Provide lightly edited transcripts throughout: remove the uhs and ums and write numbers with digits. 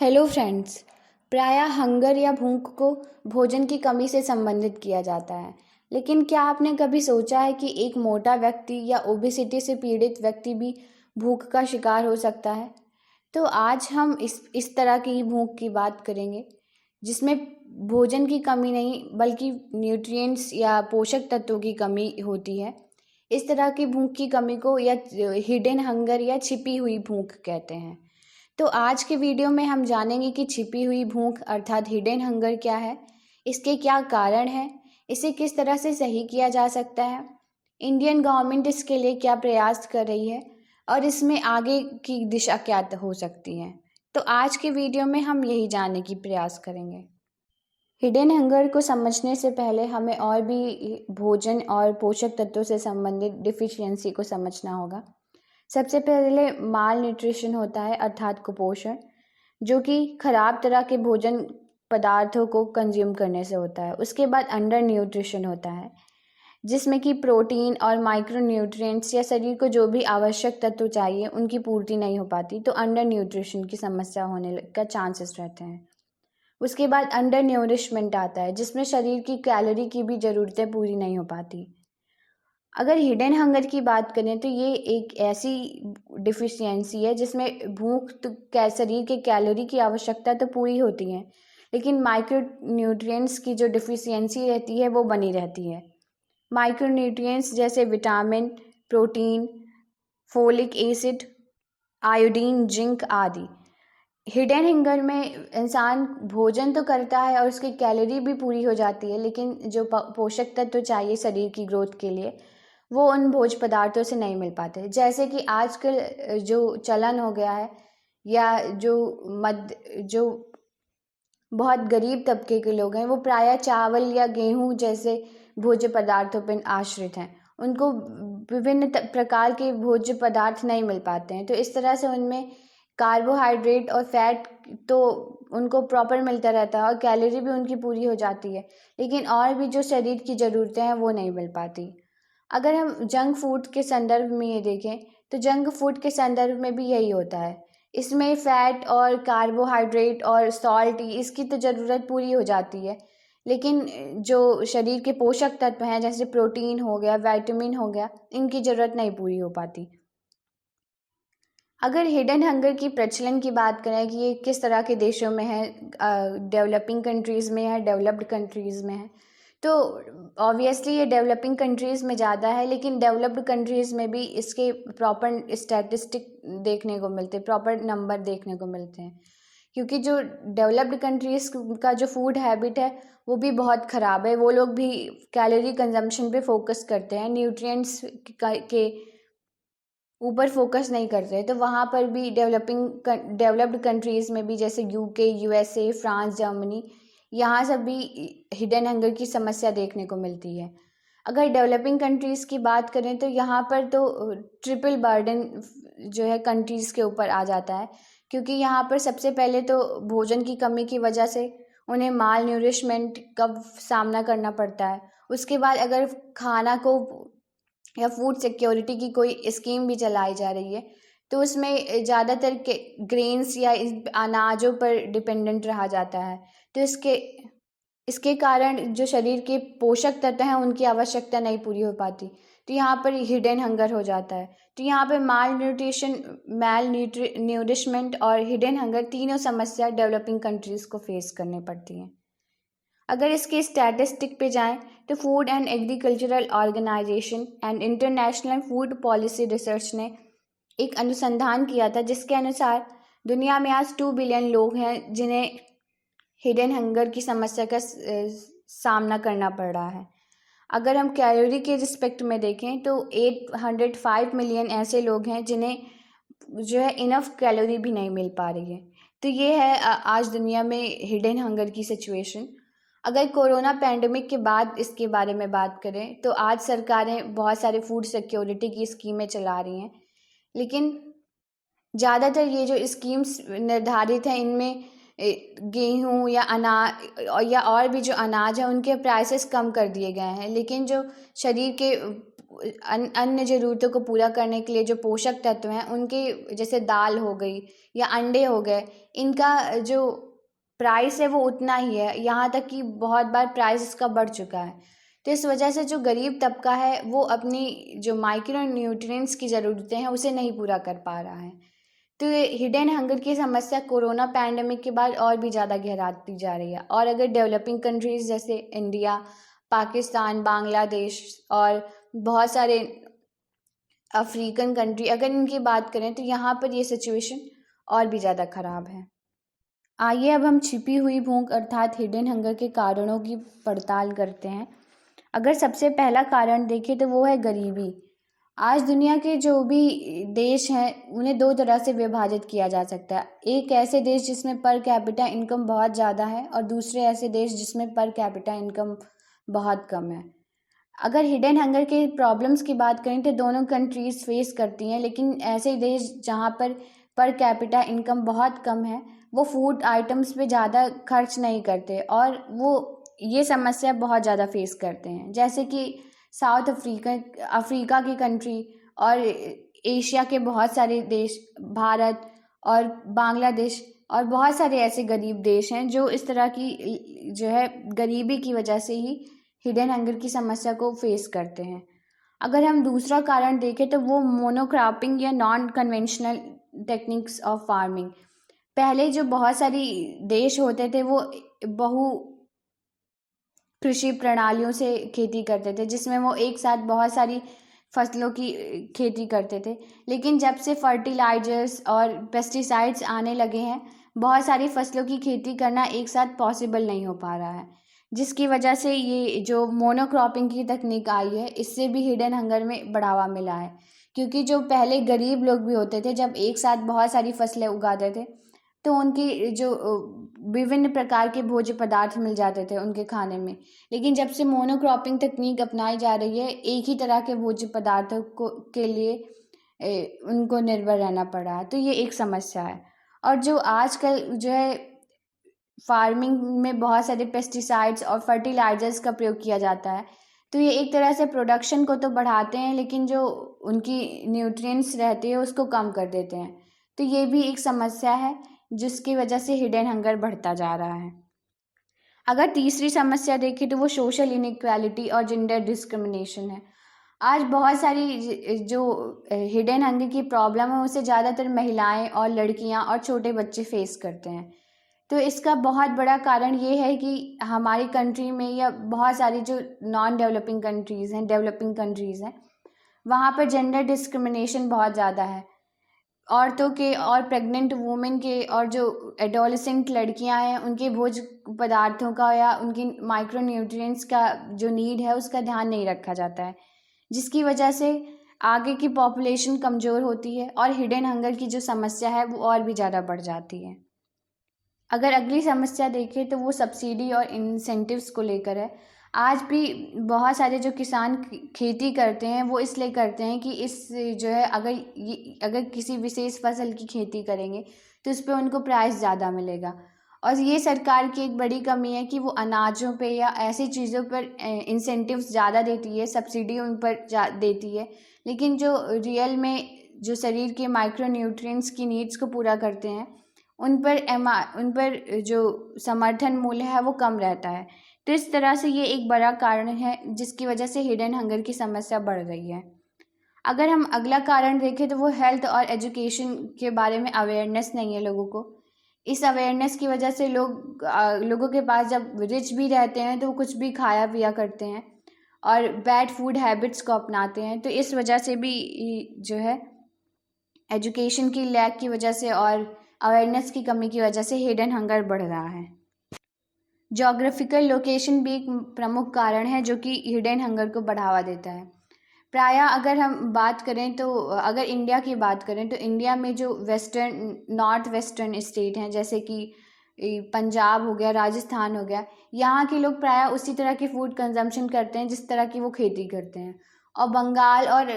Hello friends. प्रायः hunger या भूख को भोजन की कमी से संबंधित किया जाता है, लेकिन क्या आपने कभी सोचा है कि एक मोटा व्यक्ति या ओबेसिटी से पीड़ित व्यक्ति भी भूख का शिकार हो सकता है। तो आज हम इस तरह की भूख की बात करेंगे, जिसमें भोजन की कमी नहीं बल्कि न्यूट्रिएंट्स या पोषक तत्वों की कमी होती है। इस तरह की भूख की कमी को या हिडन हंगर या छिपी हुई भूख कहते हैं। तो आज के वीडियो में हम जानेंगे कि छिपी हुई भूख अर्थात हिडन हंगर क्या है, इसके क्या कारण हैं, इसे किस तरह से सही किया जा सकता है, इंडियन गवर्नमेंट इसके लिए क्या प्रयास कर रही है और इसमें आगे की दिशा क्या हो सकती है। तो आज के वीडियो में हम यही जानने की प्रयास करेंगे। हिडन हंगर को समझने से पहले हमें और भी भोजन और पोषक तत्वों से संबंधित डिफिशियंसी को समझना होगा। सबसे पहले माल न्यूट्रिशन होता है अर्थात कुपोषण, जो कि खराब तरह के भोजन पदार्थों को कंज्यूम करने से होता है। उसके बाद अंडर न्यूट्रिशन होता है, जिसमें कि प्रोटीन और माइक्रो न्यूट्रिएंट्स या शरीर को जो भी आवश्यक तत्व चाहिए उनकी पूर्ति नहीं हो पाती, तो अंडर न्यूट्रिशन की समस्या होने का चांसेस रहते हैं। उसके बाद अंडर न्यूरिशमेंट आता है, जिसमें शरीर की कैलोरी की भी ज़रूरतें पूरी नहीं हो पाती। अगर हिडन हंगर की बात करें तो ये एक ऐसी डिफिशियंसी है जिसमें भूख तो शरीर के कैलोरी की आवश्यकता तो पूरी होती है, लेकिन माइक्रो न्यूट्रिएंट्स की जो डिफिशियंसी रहती है वो बनी रहती है। माइक्रो न्यूट्रिएंट्स जैसे vitamin, protein, folic acid, iodine, zinc आदि। हिडन हंगर में इंसान भोजन तो करता है और उसकी कैलोरी भी पूरी हो जाती है, लेकिन जो पोषक तत्व चाहिए शरीर की ग्रोथ के लिए वो उन भोज्य पदार्थों से नहीं मिल पाते। जैसे कि आजकल जो चलन हो गया है या जो बहुत गरीब तबके के लोग हैं वो प्रायः चावल या गेहूं जैसे भोज्य पदार्थों पर आश्रित हैं। उनको विभिन्न प्रकार के भोज्य पदार्थ नहीं मिल पाते हैं, तो इस तरह से उनमें कार्बोहाइड्रेट और फैट तो उनको प्रॉपर मिलता रहता है और कैलोरी भी उनकी पूरी हो जाती है, लेकिन और भी जो शरीर की ज़रूरतें हैं वो नहीं मिल पाती। अगर हम जंक फूड के संदर्भ में ये देखें तो जंक फूड के संदर्भ में भी यही होता है। इसमें फैट और कार्बोहाइड्रेट और सॉल्ट इसकी तो ज़रूरत पूरी हो जाती है, लेकिन जो शरीर के पोषक तत्व हैं जैसे प्रोटीन हो गया, विटामिन हो गया, इनकी ज़रूरत नहीं पूरी हो पाती। अगर हिडन हंगर की प्रचलन की बात करें कि ये किस तरह के देशों में है, डेवलपिंग कंट्रीज़ में है, डेवलप्ड कंट्रीज़ में है, तो ऑब्वियसली ये डेवलपिंग कंट्रीज़ में ज़्यादा है, लेकिन डेवलप्ड कंट्रीज़ में भी इसके प्रॉपर स्टैटिस्टिक देखने को मिलते, प्रॉपर नंबर देखने को मिलते हैं। क्योंकि जो डेवलप्ड कंट्रीज़ का जो फूड हैबिट है वो भी बहुत ख़राब है। वो लोग भी कैलोरी कंजम्पशन पे फोकस करते हैं, न्यूट्रिएंट्स के ऊपर फोकस नहीं करते। तो वहाँ पर भी डेवलप्ड कंट्रीज़ में भी जैसे यूके, यूएसए, फ्रांस, जर्मनी, यहाँ सब भी हिडन हंगर की समस्या देखने को मिलती है। अगर डेवलपिंग कंट्रीज़ की बात करें तो यहाँ पर तो ट्रिपल बर्डन जो है कंट्रीज़ के ऊपर आ जाता है, क्योंकि यहाँ पर सबसे पहले तो भोजन की कमी की वजह से उन्हें माल न्यूरिशमेंट का सामना करना पड़ता है। उसके बाद अगर खाना को या फूड सिक्योरिटी की कोई स्कीम भी चलाई जा रही है तो उसमें ज़्यादातर के ग्रेन्स या अनाजों पर डिपेंडेंट रहा जाता है। तो इसके कारण जो शरीर के पोषक तत्व हैं उनकी आवश्यकता नहीं पूरी हो पाती, तो यहाँ पर हिडन हंगर हो जाता है। तो यहाँ पर न्यूरिशमेंट और हिडन हंगर तीनों समस्या डेवलपिंग कंट्रीज़ को फेस करनी पड़ती हैं। अगर इसके स्टैटिस्टिक पे जाएं तो food and agricultural organization and international food policy research ने एक अनुसंधान किया था, जिसके अनुसार दुनिया में आज 2 बिलियन लोग हैं जिन्हें हिडन हंगर की समस्या का सामना करना पड़ रहा है। अगर हम कैलोरी के रिस्पेक्ट में देखें तो 805 मिलियन ऐसे लोग हैं जिन्हें जो है इनफ कैलोरी भी नहीं मिल पा रही है। तो ये है आज दुनिया में हिडन हंगर की सिचुएशन। अगर कोरोना पैंडमिक के बाद इसके बारे में बात करें तो आज सरकारें बहुत सारे फूड सिक्योरिटी की स्कीमें चला रही हैं, लेकिन ज़्यादातर ये जो स्कीम्स निर्धारित हैं इनमें गेहूं या अनाज या और भी जो अनाज है उनके प्राइसेस कम कर दिए गए हैं, लेकिन जो शरीर के अन्य ज़रूरतों को पूरा करने के लिए जो पोषक तत्व हैं उनके, जैसे दाल हो गई या अंडे हो गए, इनका जो प्राइस है वो उतना ही है, यहाँ तक कि बहुत बार प्राइस इसका बढ़ चुका है। तो इस वजह से जो गरीब तबका है वो अपनी जो माइक्रो न्यूट्रिएंट्स की ज़रूरतें हैं उसे नहीं पूरा कर पा रहा है। तो ये हिडन हंगर की समस्या कोरोना पैंडेमिक के बाद और भी ज़्यादा गहराती जा रही है। और अगर डेवलपिंग कंट्रीज़ जैसे इंडिया, पाकिस्तान, बांग्लादेश और बहुत सारे अफ्रीकन कंट्री, अगर इनकी बात करें तो यहाँ पर ये सिचुएशन और भी ज़्यादा ख़राब है। आइए अब हम छिपी हुई भूख अर्थात हिडन हंगर के कारणों की पड़ताल करते हैं। अगर सबसे पहला कारण देखें तो वो है गरीबी। आज दुनिया के जो भी देश हैं उन्हें दो तरह से विभाजित किया जा सकता है। एक ऐसे देश जिसमें पर कैपिटा इनकम बहुत ज़्यादा है और दूसरे ऐसे देश जिसमें पर कैपिटा इनकम बहुत कम है। अगर हिडन हंगर के प्रॉब्लम्स की बात करें तो दोनों कंट्रीज़ फेस करती हैं, लेकिन ऐसे देश जहाँ पर कैपिटा इनकम बहुत कम है वो फूड आइटम्स पे ज़्यादा खर्च नहीं करते और वो ये समस्या बहुत ज़्यादा फेस करते हैं। जैसे कि साउथ अफ्रीका की कंट्री और एशिया के बहुत सारे देश, भारत और बांग्लादेश और बहुत सारे ऐसे गरीब देश हैं जो इस तरह की जो है गरीबी की वजह से ही हिडन हंगर की समस्या को फेस करते हैं। अगर हम दूसरा कारण देखें तो वो मोनोक्रॉपिंग या non conventional techniques of farming. पहले जो बहुत सारी देश होते थे वो बहु कृषि प्रणालियों से खेती करते थे, जिसमें वो एक साथ बहुत सारी फसलों की खेती करते थे। लेकिन जब से फर्टिलाइजर्स और पेस्टिसाइड्स आने लगे हैं, बहुत सारी फसलों की खेती करना एक साथ पॉसिबल नहीं हो पा रहा है, जिसकी वजह से ये जो मोनोक्रॉपिंग की तकनीक आई है इससे भी हिडन हंगर में बढ़ावा मिला है। क्योंकि जो पहले गरीब लोग भी होते थे, जब एक साथ बहुत सारी फसलें उगाते थे तो उनकी जो विभिन्न प्रकार के भोज्य पदार्थ मिल जाते थे उनके खाने में। लेकिन जब से मोनोक्रॉपिंग तकनीक अपनाई जा रही है, एक ही तरह के भोज्य पदार्थों को के लिए उनको निर्भर रहना पड़ा है, तो ये एक समस्या है। और जो आजकल जो है फार्मिंग में बहुत सारे पेस्टिसाइड्स और फर्टिलाइजर्स का प्रयोग किया जाता है, तो ये एक तरह से प्रोडक्शन को तो बढ़ाते हैं लेकिन जो उनकी न्यूट्रिएंट्स रहते हैं उसको कम कर देते हैं। तो ये भी एक समस्या है जिसकी वजह से हिडन हंगर बढ़ता जा रहा है। अगर तीसरी समस्या देखें तो वो सोशल इनइक्वालिटी और जेंडर डिस्क्रिमिनेशन है। आज बहुत सारी जो हिडन हंगर की प्रॉब्लम है उसे ज़्यादातर महिलाएं और लड़कियां और छोटे बच्चे फेस करते हैं। तो इसका बहुत बड़ा कारण ये है कि हमारी कंट्री में या बहुत सारी जो नॉन डेवलपिंग कंट्रीज़ हैं, डेवलपिंग कंट्रीज़ हैं, वहाँ पर जेंडर डिस्क्रिमिनेशन बहुत ज़्यादा है। औरतों के और प्रेग्नेंट वुमेन के और जो एडोलेसेंट लड़कियां हैं उनके भोज्य पदार्थों का या उनकी माइक्रो न्यूट्रिएंट्स का जो नीड है उसका ध्यान नहीं रखा जाता है, जिसकी वजह से आगे की पॉपुलेशन कमज़ोर होती है और हिडन हंगर की जो समस्या है वो और भी ज़्यादा बढ़ जाती है। अगर अगली समस्या देखें तो वो सब्सिडी और इंसेंटिव्स को लेकर है। आज भी बहुत सारे जो किसान खेती करते हैं वो इसलिए करते हैं कि इस जो है अगर किसी विशेष फसल की खेती करेंगे तो इस पर उनको प्राइस ज़्यादा मिलेगा। और ये सरकार की एक बड़ी कमी है कि वो अनाजों पे या ऐसी चीज़ों पर इंसेंटिव्स ज़्यादा देती है, सब्सिडी उन पर देती है, लेकिन जो रियल में जो शरीर के माइक्रो न्यूट्रिएंट्स की नीड्स को पूरा करते हैं उन पर जो समर्थन मूल्य है वो कम रहता है। तो इस तरह से ये एक बड़ा कारण है जिसकी वजह से हिडन हंगर की समस्या बढ़ रही है। अगर हम अगला कारण देखें तो वो हेल्थ और एजुकेशन के बारे में अवेयरनेस नहीं है लोगों को। इस अवेयरनेस की वजह से लोगों के पास जब रिच भी रहते हैं तो वो कुछ भी खाया पिया करते हैं और बैड फूड हैबिट्स को अपनाते हैं। तो इस वजह से भी जो है एजुकेशन की लैक की वजह से और अवेयरनेस की कमी की वजह से हिडन हंगर बढ़ रहा है। जोग्राफिकल लोकेशन भी एक प्रमुख कारण है जो कि हिडन हंगर को बढ़ावा देता है। प्रायः अगर हम बात करें तो अगर इंडिया की बात करें तो इंडिया में जो नॉर्थ वेस्टर्न स्टेट हैं जैसे कि पंजाब हो गया, राजस्थान हो गया, यहाँ के लोग प्रायः उसी तरह की फूड कंजम्पशन करते हैं जिस तरह की वो खेती करते हैं। और बंगाल और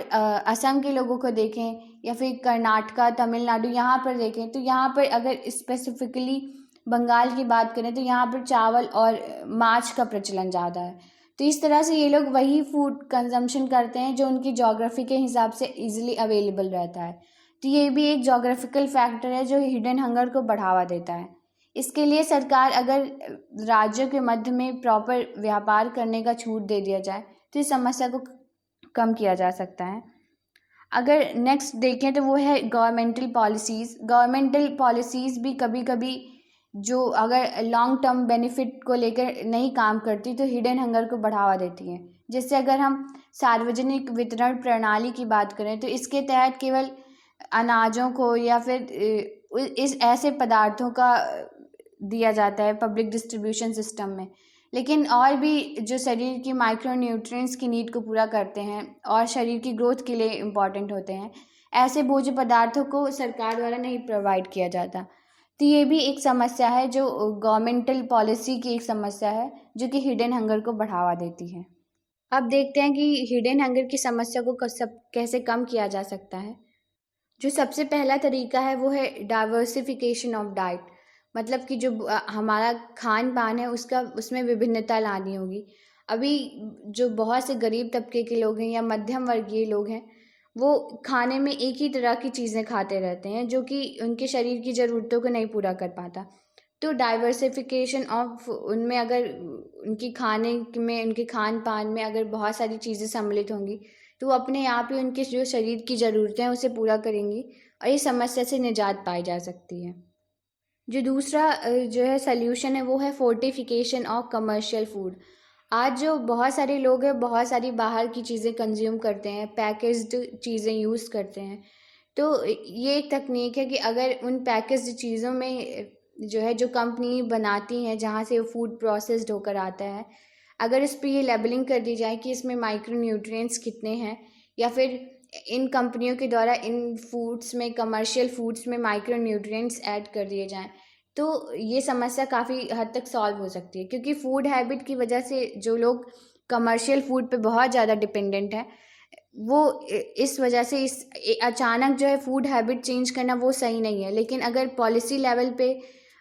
असम के लोगों को देखें या फिर कर्नाटका, तमिलनाडु, यहाँ पर देखें तो यहाँ पर अगर स्पेसिफिकली बंगाल की बात करें तो यहाँ पर चावल और माछ का प्रचलन ज़्यादा है। तो इस तरह से ये लोग वही फूड कंजम्पशन करते हैं जो उनकी ज्योग्राफी के हिसाब से इजीली अवेलेबल रहता है। तो ये भी एक ज्योग्राफिकल फैक्टर है जो हिडन हंगर को बढ़ावा देता है। इसके लिए सरकार अगर राज्यों के मध्य में प्रॉपर व्यापार करने का छूट दे दिया जाए तो इस समस्या को कम किया जा सकता है। अगर नेक्स्ट देखें तो वो है गवर्नमेंटल पॉलिसीज़ भी कभी कभी जो अगर लॉन्ग टर्म बेनिफिट को लेकर नहीं काम करती तो हिडन हंगर को बढ़ावा देती हैं। जैसे अगर हम सार्वजनिक वितरण प्रणाली की बात करें तो इसके तहत केवल अनाजों को या फिर इस ऐसे पदार्थों का दिया जाता है पब्लिक डिस्ट्रीब्यूशन सिस्टम में, लेकिन और भी जो शरीर की माइक्रो न्यूट्रिएंट्स की नीड को पूरा करते हैं और शरीर की ग्रोथ के लिए इम्पॉर्टेंट होते हैं, ऐसे भोज्य पदार्थों को सरकार द्वारा नहीं प्रोवाइड किया जाता। तो ये भी एक समस्या है जो गवर्नमेंटल पॉलिसी की एक समस्या है जो कि हिडन हंगर को बढ़ावा देती है। अब देखते हैं कि हिडन हंगर की समस्या को कैसे कम किया जा सकता है। जो सबसे पहला तरीका है वो है डाइवर्सिफिकेशन ऑफ डाइट, मतलब कि जो हमारा खान पान है उसमें विभिन्नता लानी होगी। अभी जो बहुत से गरीब तबके के लोग हैं या मध्यम वर्गीय लोग हैं वो खाने में एक ही तरह की चीज़ें खाते रहते हैं जो कि उनके शरीर की ज़रूरतों को नहीं पूरा कर पाता। तो डाइवर्सिफिकेशन ऑफ उनमें अगर उनकी खाने में उनके खान पान में अगर बहुत सारी चीज़ें सम्मिलित होंगी तो वो अपने आप ही उनके जो शरीर की ज़रूरतें हैं उसे पूरा करेंगी और इस समस्या से निजात पाई जा सकती है। जो दूसरा जो है सल्यूशन है वो है फोर्टिफिकेशन ऑफ कमर्शियल फूड। आज जो बहुत सारे लोग हैं बहुत सारी बाहर की चीज़ें कंज्यूम करते हैं, पैकेज्ड चीज़ें यूज़ करते हैं। तो ये एक तकनीक है कि अगर उन पैकेज्ड चीज़ों में जो है जो कंपनी बनाती हैं जहाँ से फूड प्रोसेस्ड होकर आता है, अगर इस पर ये लेबलिंग कर दी जाए कि इसमें माइक्रो न्यूट्रिएंट्स कितने हैं या फिर इन कंपनियों के द्वारा इन फूड्स में कमर्शियल फूड्स में माइक्रो न्यूट्रिएंट्स ऐड कर दिए जाएं तो ये समस्या काफ़ी हद तक सॉल्व हो सकती है। क्योंकि फूड हैबिट की वजह से जो लोग कमर्शियल फूड पे बहुत ज़्यादा डिपेंडेंट है वो इस वजह से अचानक जो है फूड हैबिट चेंज करना वो सही नहीं है। लेकिन अगर पॉलिसी लेवल पे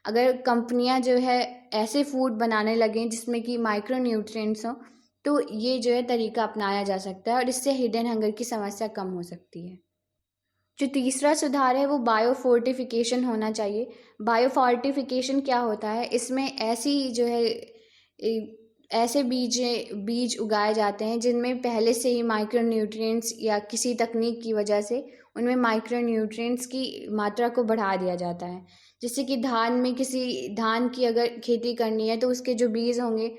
अगर कंपनियां जो है ऐसे फूड बनाने लगें जिसमें कि माइक्रो न्यूट्रिएंट्स हों तो ये जो है तरीका अपनाया जा सकता है और इससे हिडन हंगर की समस्या कम हो सकती है। जो तीसरा सुधार है वो बायोफोर्टिफिकेशन होना चाहिए। बायोफोर्टिफिकेशन क्या होता है, इसमें ऐसी जो है ऐसे बीज उगाए जाते हैं जिनमें पहले से ही माइक्रो न्यूट्रिएंट्स या किसी तकनीक की वजह से उनमें माइक्रो न्यूट्रिएंट्स की मात्रा को बढ़ा दिया जाता है। जैसे कि धान की अगर खेती करनी है तो उसके जो बीज होंगे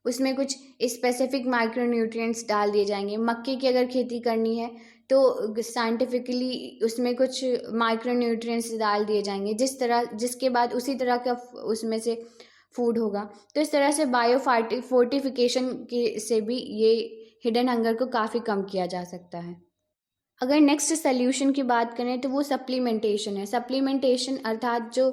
उसमें कुछ स्पेसिफिक माइक्रो न्यूट्रिएंट्स डाल दिए जाएंगे। मक्के की अगर खेती करनी है तो साइंटिफिकली उसमें कुछ माइक्रो न्यूट्रिएंट्स डाल दिए जाएंगे जिसके बाद उसी तरह का उसमें से फूड होगा। तो इस तरह से फोर्टिफिकेशन से भी ये हिडन हंगर को काफ़ी कम किया जा सकता है। अगर नेक्स्ट सोल्यूशन की बात करें तो वो सप्लीमेंटेशन है। सप्लीमेंटेशन अर्थात जो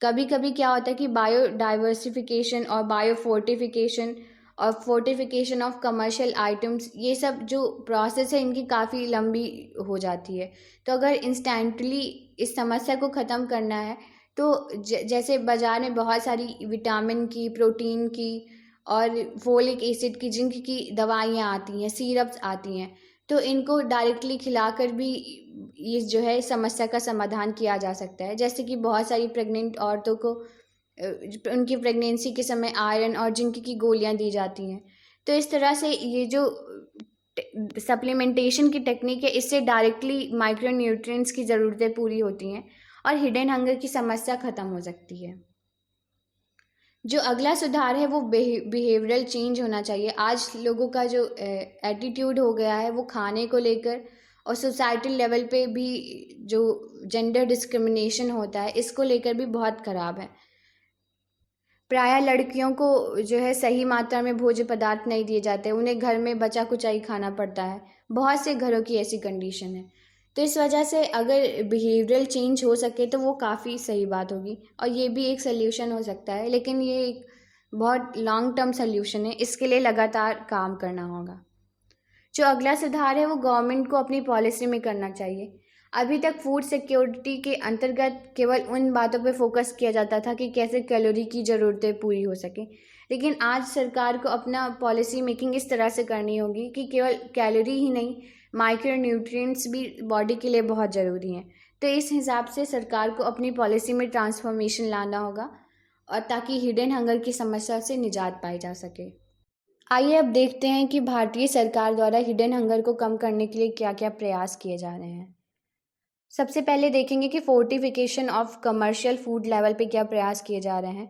कभी कभी क्या होता है कि बायोडाइवर्सिफिकेशन और बायोफोर्टिफिकेशन और फोर्टिफिकेशन ऑफ कमर्शियल आइटम्स ये सब जो प्रोसेस है इनकी काफ़ी लंबी हो जाती है। तो अगर इंस्टेंटली इस समस्या को ख़त्म करना है तो जैसे बाज़ार में बहुत सारी विटामिन की, प्रोटीन की और फोलिक एसिड की, जिंक की दवाइयाँ आती हैं, सिरप्स आती हैं, तो इनको डायरेक्टली खिलाकर भी ये जो है समस्या का समाधान किया जा सकता है। जैसे कि बहुत सारी प्रेग्नेंट औरतों को उनकी प्रेगनेंसी के समय आयरन और जिंक की गोलियां दी जाती हैं। तो इस तरह से ये जो सप्लीमेंटेशन की टेक्निक है इससे डायरेक्टली माइक्रो न्यूट्रिएंट्स की ज़रूरतें पूरी होती हैं और हिडन हंगर की समस्या ख़त्म हो सकती है। जो अगला सुधार है वो बिहेवियरल चेंज होना चाहिए। आज लोगों का जो एटीट्यूड हो गया है वो खाने को लेकर और सोसाइटल लेवल पे भी जो जेंडर डिस्क्रिमिनेशन होता है इसको लेकर भी बहुत ख़राब है। प्रायः लड़कियों को जो है सही मात्रा में भोज्य पदार्थ नहीं दिए जाते, उन्हें घर में बचा कुचा ही खाना पड़ता है। बहुत से घरों की ऐसी कंडीशन है। तो इस वजह से अगर बिहेवियरल चेंज हो सके तो वो काफ़ी सही बात होगी और ये भी एक सल्यूशन हो सकता है। लेकिन ये एक बहुत लॉन्ग टर्म सल्यूशन है, इसके लिए लगातार काम करना होगा। जो अगला सुधार है वो गवर्नमेंट को अपनी पॉलिसी में करना चाहिए। अभी तक फूड सिक्योरिटी के अंतर्गत केवल उन बातों पर फोकस किया जाता था कि कैसे कैलोरी की ज़रूरतें पूरी हो सकें, लेकिन आज सरकार को अपना पॉलिसी मेकिंग इस तरह से करनी होगी कि केवल कैलोरी ही नहीं, माइक्रो न्यूट्रिएंट्स भी बॉडी के लिए बहुत ज़रूरी हैं। तो इस हिसाब से सरकार को अपनी पॉलिसी में ट्रांसफॉर्मेशन लाना होगा, और ताकि हिडन हंगर की समस्या से निजात पाई जा सके। आइए अब देखते हैं कि भारतीय सरकार द्वारा हिडन हंगर को कम करने के लिए क्या क्या प्रयास किए जा रहे हैं। सबसे पहले देखेंगे कि fortification of commercial food level पे क्या प्रयास किए जा रहे हैं।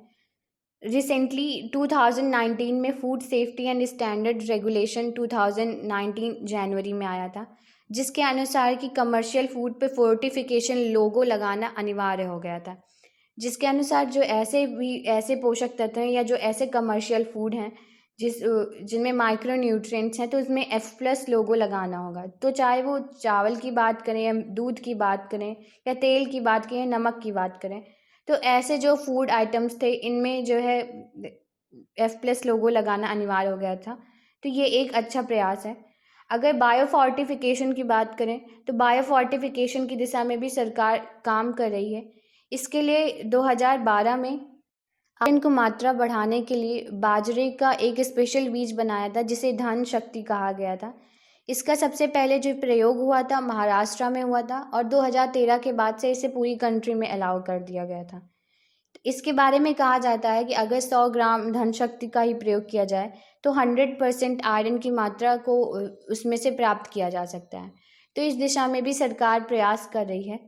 रिसेंटली 2019 में food safety and standard regulation 2019 जनवरी में आया था, जिसके अनुसार कि कमर्शियल फूड पे फोर्टिफिकेशन लोगो लगाना अनिवार्य हो गया था। जिसके अनुसार जो ऐसे पोषक तत्व हैं या जो ऐसे कमर्शियल फूड हैं जिनमें माइक्रो न्यूट्रिएंट्स हैं, तो उसमें F+ लोगो लगाना होगा। तो चाहे वो चावल की बात करें या दूध की बात करें या तेल की बात करें, नमक की बात करें, तो ऐसे जो फूड आइटम्स थे इनमें जो है F+ लोगो लगाना अनिवार्य हो गया था। तो ये एक अच्छा प्रयास है। अगर बायो फोर्टिफिकेशन की बात करें तो बायो फोर्टिफिकेशन की दिशा में भी सरकार काम कर रही है। इसके लिए 2012 में आयरन को मात्रा बढ़ाने के लिए बाजरे का एक स्पेशल बीज बनाया था, जिसे धन शक्ति कहा गया था। इसका सबसे पहले जो प्रयोग हुआ था महाराष्ट्र में हुआ था, और 2013 के बाद से इसे पूरी कंट्री में अलाउ कर दिया गया था। इसके बारे में कहा जाता है कि अगर 100 ग्राम धन शक्ति का ही प्रयोग किया जाए तो 100% आयरन की मात्रा को उसमें से प्राप्त किया जा सकता है। तो इस दिशा में भी सरकार प्रयास कर रही है।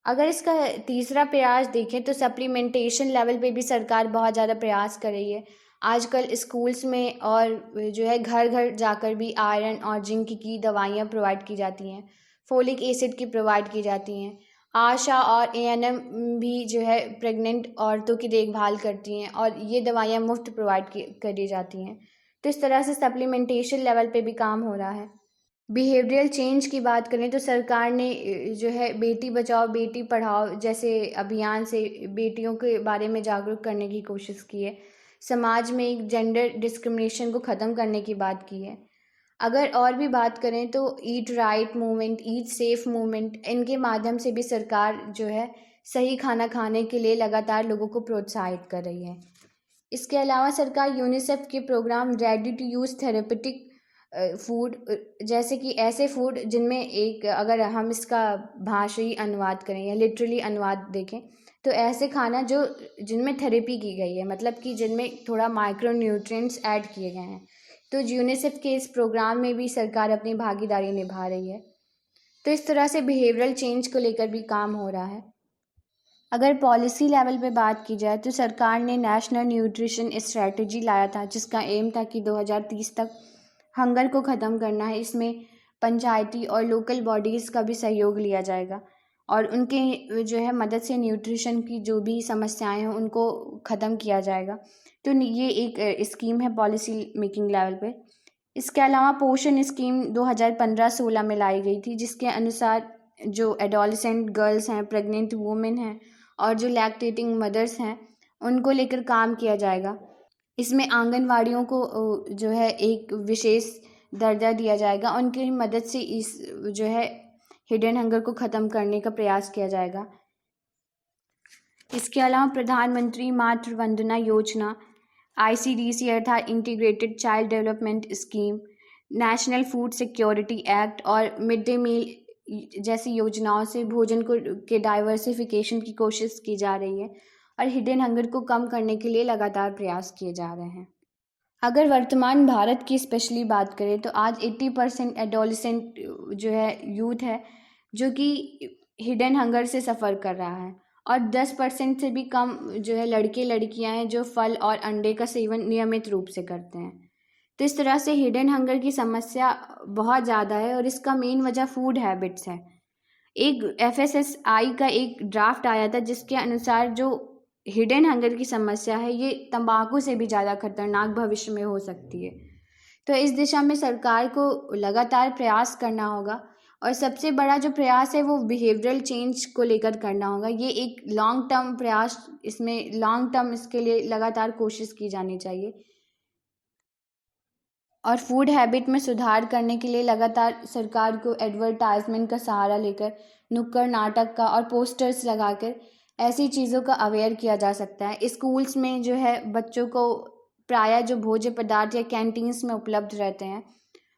अगर इसका तीसरा प्रयास देखें तो सप्लीमेंटेशन लेवल पे भी सरकार बहुत ज़्यादा प्रयास कर रही है। आजकल स्कूल्स में और जो है घर घर जाकर भी आयरन और जिंक की दवाइयाँ प्रोवाइड की जाती हैं, फोलिक एसिड की प्रोवाइड की जाती हैं। आशा और ANM भी जो है प्रेग्नेंट औरतों की देखभाल करती हैं और ये दवाइयाँ मुफ्त प्रोवाइड करी जाती हैं। तो इस तरह से सप्लीमेंटेशन लेवल पे भी काम हो रहा है। बिहेवियरल चेंज की बात करें तो सरकार ने जो है बेटी बचाओ बेटी पढ़ाओ जैसे अभियान से बेटियों के बारे में जागरूक करने की कोशिश की है। समाज में एक जेंडर डिस्क्रिमिनेशन को ख़त्म करने की बात की है। अगर और भी बात करें तो ईट राइट मूवमेंट, ईट सेफ मूवमेंट, इनके माध्यम से भी सरकार जो है सही खाना खाने के लिए लगातार लोगों को प्रोत्साहित कर रही है। इसके अलावा सरकार यूनिसेफ के programme ready to use therapeutic food, जैसे कि ऐसे फूड जिनमें एक अगर हम इसका भाषाई अनुवाद करें या लिटरली अनुवाद देखें तो ऐसे खाना जो जिनमें थेरेपी की गई है, मतलब कि जिनमें थोड़ा माइक्रो न्यूट्रिएंट्स ऐड किए गए हैं। तो यूनिसेफ के इस प्रोग्राम में भी सरकार अपनी भागीदारी निभा रही है। तो इस तरह से बिहेवियरल चेंज को लेकर भी काम हो रहा है। अगर पॉलिसी लेवल पे बात की जाए तो सरकार ने नेशनल न्यूट्रिशन स्ट्रेटजी लाया था, जिसका एम था कि 2030 तक हंगर को ख़त्म करना है। इसमें पंचायती और लोकल बॉडीज़ का भी सहयोग लिया जाएगा और उनके जो है मदद से न्यूट्रिशन की जो भी समस्याएं हैं उनको ख़त्म किया जाएगा। तो ये एक स्कीम है पॉलिसी मेकिंग लेवल पे। इसके अलावा पोषण स्कीम 2015-16 में लाई गई थी, जिसके अनुसार जो एडोलसेंट गर्ल्स हैं, प्रेग्नेंट वुमेन हैं और जो लैक्टेटिंग मदर्स हैं उनको लेकर काम किया जाएगा। इसमें आंगनवाड़ियों को जो है एक विशेष दर्जा दिया जाएगा। उनकी मदद से इस जो है हिडन हंगर को ख़त्म करने का प्रयास किया जाएगा। इसके अलावा प्रधानमंत्री मातृ वंदना योजना, ICDC अर्थात integrated child development scheme, national food security act और मिड डे मील जैसी योजनाओं से भोजन को के डाइवर्सिफिकेशन की कोशिश की जा रही है और हिडन हंगर को कम करने के लिए लगातार प्रयास किए जा रहे हैं। अगर वर्तमान भारत की स्पेशली बात करें तो आज 80% एडोलसेंट जो है यूथ है जो कि हिडन हंगर से सफ़र कर रहा है और 10% से भी कम जो है लड़के लड़कियां हैं जो फल और अंडे का सेवन नियमित रूप से करते हैं। तो इस तरह से हिडन हंगर की समस्या बहुत ज़्यादा है और इसका मेन वजह फूड हैबिट्स है। एक FSSAI का एक ड्राफ्ट आया था जिसके अनुसार जो हिडन हंगर की समस्या है ये तंबाकू से भी ज़्यादा खतरनाक भविष्य में हो सकती है। तो इस दिशा में सरकार को लगातार प्रयास करना होगा और सबसे बड़ा जो प्रयास है वो बिहेवियरल चेंज को लेकर करना होगा। ये एक लॉन्ग टर्म प्रयास, इसमें लॉन्ग टर्म इसके लिए लगातार कोशिश की जानी चाहिए। और फूड हैबिट में सुधार करने के लिए लगातार सरकार को एडवर्टाइजमेंट का सहारा लेकर नुक्कड़ नाटक का और पोस्टर्स लगाकर ऐसी चीज़ों का अवेयर किया जा सकता है। स्कूल्स में जो है बच्चों को प्रायः जो भोज्य पदार्थ या कैंटीन्स में उपलब्ध रहते हैं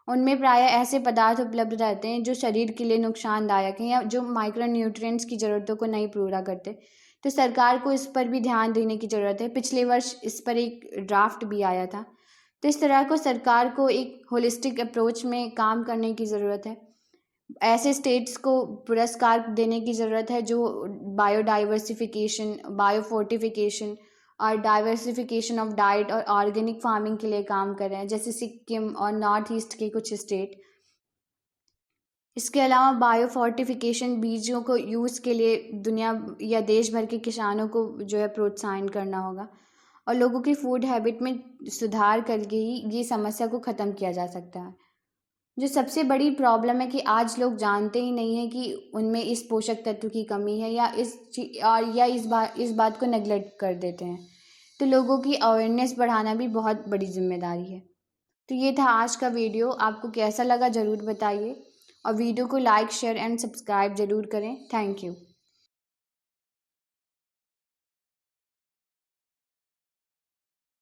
उनमें प्रायः ऐसे पदार्थ उपलब्ध रहते हैं जो शरीर के लिए नुकसानदायक हैं या जो माइक्रो न्यूट्रिएंट्स की ज़रूरतों को नहीं पूरा करते। तो सरकार को इस पर भी ध्यान देने की ज़रूरत है। पिछले वर्ष इस पर एक ड्राफ्ट भी आया था। तो इस तरह को सरकार को एक होलिस्टिक अप्रोच में काम करने की ज़रूरत है। ऐसे स्टेट्स को पुरस्कार देने की ज़रूरत है जो बायोडाइवर्सिफिकेशन, बायोफोर्टिफिकेशन और डाइवर्सिफिकेशन ऑफ डाइट और ऑर्गेनिक फार्मिंग के लिए काम कर रहे हैं, जैसे सिक्किम और नॉर्थ ईस्ट के कुछ स्टेट। इसके अलावा बायोफोर्टिफिकेशन बीजों को यूज़ के लिए दुनिया या देश भर के किसानों को जो है प्रोत्साहन करना होगा और लोगों की फूड हैबिट में सुधार करके ही ये समस्या को ख़त्म किया जा सकता है। जो सबसे बड़ी प्रॉब्लम है कि आज लोग जानते ही नहीं हैं कि उनमें इस पोषक तत्व की कमी है या इस बात को नेगलेक्ट कर देते हैं। तो लोगों की अवेयरनेस बढ़ाना भी बहुत बड़ी जिम्मेदारी है। तो ये था आज का वीडियो। आपको कैसा लगा ज़रूर बताइए और वीडियो को लाइक शेयर एंड सब्सक्राइब ज़रूर करें। Thank you.